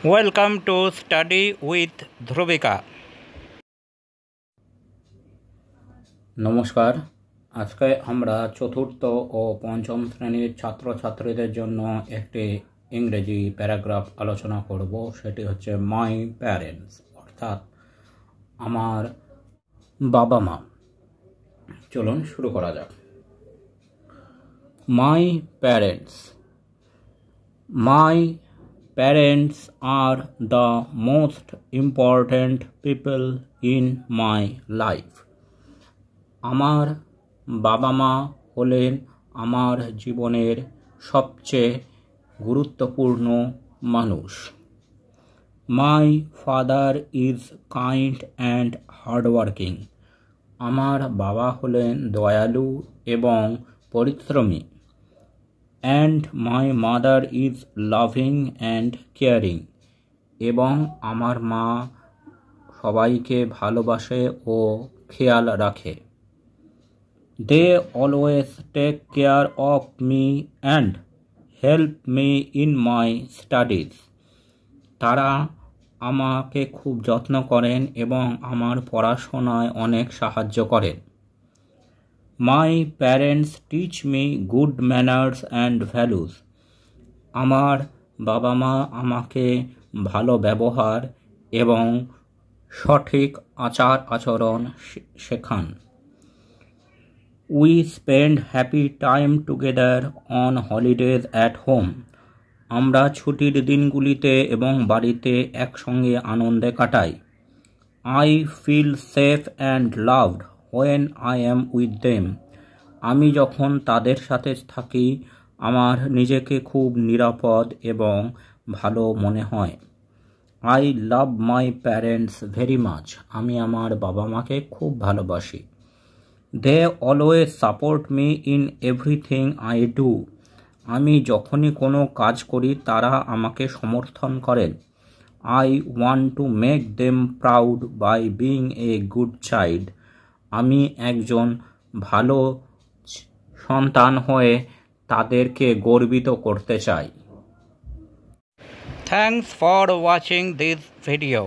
Welcome to study with Dhrubika. নমস্কার। আজকে আমরা চতুর্থ ও পঞ্চম শ্রেণীর ছাত্রছাত্রীদের জন্য একটি ইংরেজি প্যারাগ্রাফ আলোচনা করব। সেটি হচ্ছে মাই প্যারেন্টস, অর্থাৎ আমার বাবা মা। চলুন শুরু করা যাক। My parents. My parents are the most important people in my life. আমার বাবা মা হলেন আমার জীবনের সবচেয়ে গুরুত্বপূর্ণ মানুষ। My father is kind and hardworking. আমার বাবা হলেন দয়ালু এবং পরিশ্রমী। And my mother is loving and caring. এবং আমার মা সবাইকে ভালোবাসে ও খেয়াল রাখে। They always take care of me and help me in my studies. তারা আমাকে খুব যত্ন করেন এবং আমার পড়াশোনায় অনেক সাহায্য করেন। My parents teach me good manners and values. আমার বাবা মা আমাকে ভালো ব্যবহার এবং সঠিক আচার আচরণ শেখান। We spend happy time together on holidays at home. আমরা ছুটির দিনগুলিতে এবং বাড়িতে একসঙ্গে আনন্দে কাটাই। I feel safe and loved when I am with them. আমি যখন তাদের সাথে থাকি আমার নিজেকে খুব নিরাপদ এবং ভালো মনে হয়। I love my parents very much. আমি আমার বাবা মাকে খুব ভালোবাসি। They always support me in everything I do. আমি যখনই কোনো কাজ করি তারা আমাকে সমর্থন করেন। I want to make them proud by being a good child. আমি একজন ভালো সন্তান হয়ে তাদেরকে গর্বিত করতে চাই। Thanks for watching this video.